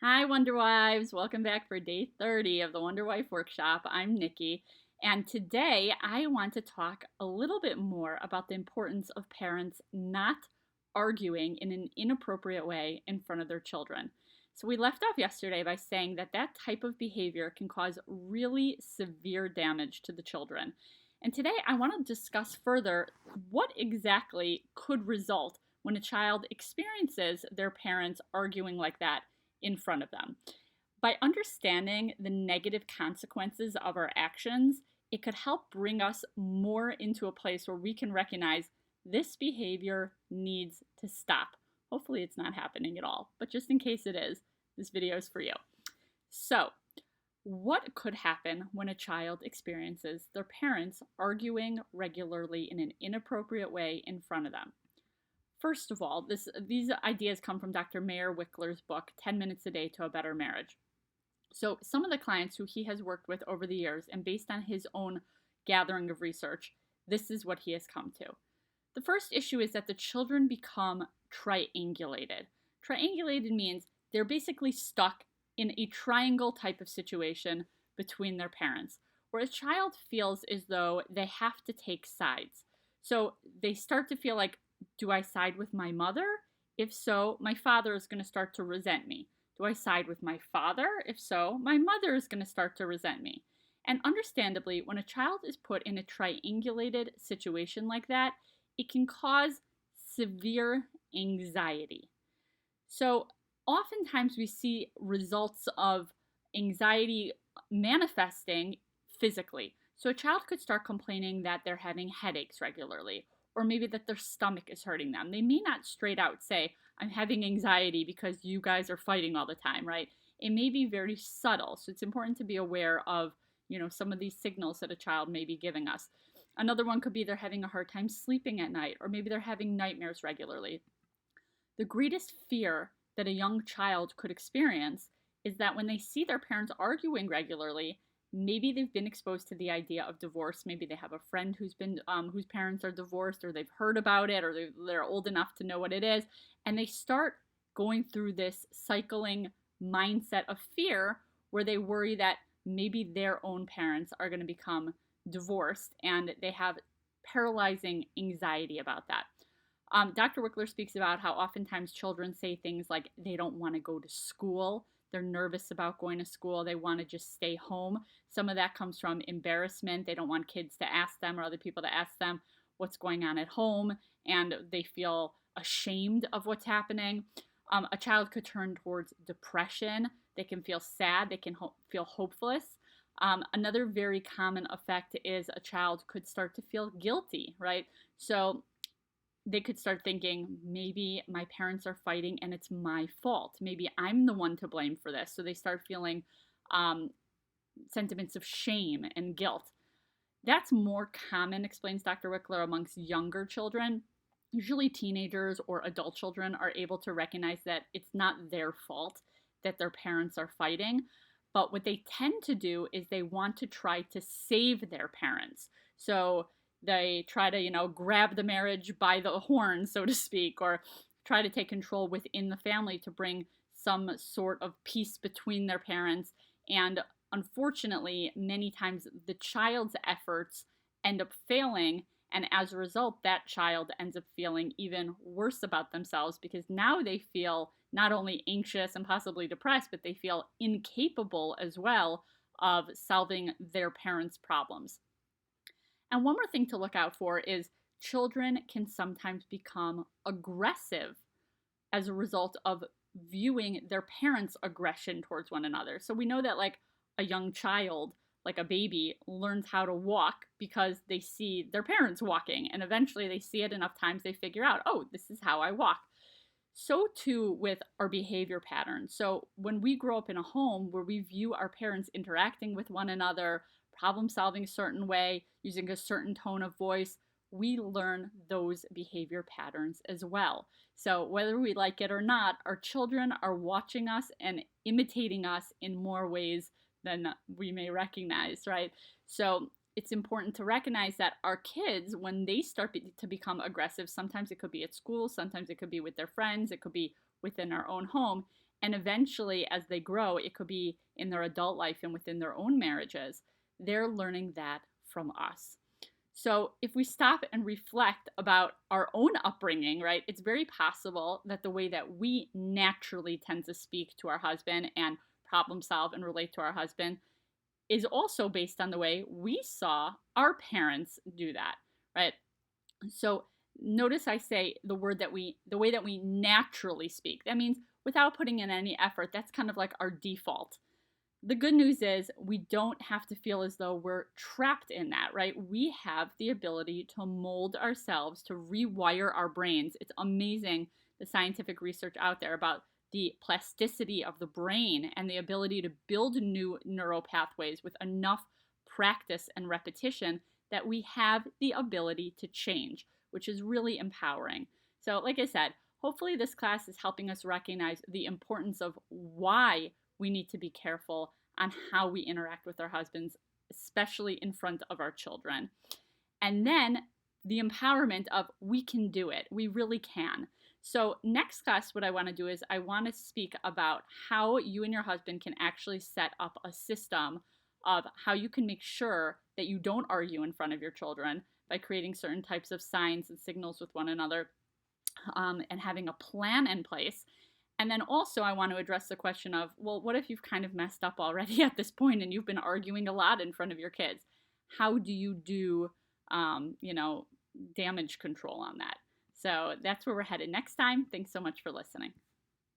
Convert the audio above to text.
Hi, Wonder Wives. Welcome back for day 30 of the Wonder Wife Workshop. I'm Nikki, and today I want to talk a little bit more about the importance of parents not arguing in an inappropriate way in front of their children. So, we left off yesterday by saying that that type of behavior can cause really severe damage to the children. And today I want to discuss further what exactly could result when a child experiences their parents arguing like that in front of them. By understanding the negative consequences of our actions, it could help bring us more into a place where we can recognize this behavior needs to stop. Hopefully, it's not happening at all, but just in case it is, this video is for you. So, what could happen when a child experiences their parents arguing regularly in an inappropriate way in front of them? First of all, these ideas come from Dr. Mayer Wickler's book, 10 Minutes a Day to a Better Marriage. So, some of the clients who he has worked with over the years, and based on his own gathering of research, this is what he has come to. The first issue is that the children become triangulated. Triangulated means they're basically stuck in a triangle type of situation between their parents, where a child feels as though they have to take sides. So, they start to feel like, do I side with my mother? If so, my father is going to start to resent me. Do I side with my father? If so, my mother is going to start to resent me. And understandably, when a child is put in a triangulated situation like that, it can cause severe anxiety. So, oftentimes we see results of anxiety manifesting physically. So, a child could start complaining that they're having headaches regularly, or maybe that their stomach is hurting them. They may not straight out say, I'm having anxiety because you guys are fighting all the time, right? It may be very subtle. So it's important to be aware of, some of these signals that a child may be giving us. Another one could be they're having a hard time sleeping at night, or maybe they're having nightmares regularly. The greatest fear that a young child could experience is that when they see their parents arguing regularly, maybe they've been exposed to the idea of divorce. Maybe they have a friend whose parents are divorced, or they've heard about it, or they're old enough to know what it is, and they start going through this cycling mindset of fear where they worry that maybe their own parents are going to become divorced, and they have paralyzing anxiety about that. Dr. Wickler speaks about how oftentimes children say things like they don't want to go to school. They're nervous about going to school. They want to just stay home. Some of that comes from embarrassment. They don't want kids to ask them or other people to ask them what's going on at home, and they feel ashamed of what's happening. A child could turn towards depression. They can feel sad. They can feel hopeless. Another very common effect is a child could start to feel guilty, right? So they could start thinking, maybe my parents are fighting and it's my fault. Maybe I'm the one to blame for this. So they start feeling sentiments of shame and guilt. That's more common, explains Dr. Wickler, amongst younger children. Usually teenagers or adult children are able to recognize that it's not their fault that their parents are fighting. But what they tend to do is they want to try to save their parents. So they try to, grab the marriage by the horn, so to speak, or try to take control within the family to bring some sort of peace between their parents. And unfortunately, many times the child's efforts end up failing. And as a result, that child ends up feeling even worse about themselves because now they feel not only anxious and possibly depressed, but they feel incapable as well of solving their parents' problems. And one more thing to look out for is children can sometimes become aggressive as a result of viewing their parents' aggression towards one another. So we know that like a young child, like a baby, learns how to walk because they see their parents walking, and eventually they see it enough times they figure out, oh, this is how I walk. So too with our behavior patterns. So when we grow up in a home where we view our parents interacting with one another, problem solving a certain way, using a certain tone of voice, we learn those behavior patterns as well. So whether we like it or not, our children are watching us and imitating us in more ways than we may recognize, right? So it's important to recognize that our kids, when they start to become aggressive, sometimes it could be at school, sometimes it could be with their friends, it could be within our own home. And eventually, as they grow, it could be in their adult life and within their own marriages, they're learning that from us. So if we stop and reflect about our own upbringing, right, it's very possible that the way that we naturally tend to speak to our husband and problem solve and relate to our husband is also based on the way we saw our parents do that, right? So notice I say the way that we naturally speak. That means without putting in any effort. That's kind of like our default. The good news is we don't have to feel as though we're trapped in that, right? We have the ability to mold ourselves, to rewire our brains. It's amazing the scientific research out there about the plasticity of the brain and the ability to build new neural pathways with enough practice and repetition that we have the ability to change, which is really empowering. So, like I said, hopefully this class is helping us recognize the importance of why we need to be careful on how we interact with our husbands, especially in front of our children. And then the empowerment of we can do it. We really can. So next class, what I want to do is I want to speak about how you and your husband can actually set up a system of how you can make sure that you don't argue in front of your children by creating certain types of signs and signals with one another, and having a plan in place. And then also, I want to address the question of, well, what if you've kind of messed up already at this point and you've been arguing a lot in front of your kids? How do you do, damage control on that? So that's where we're headed next time. Thanks so much for listening.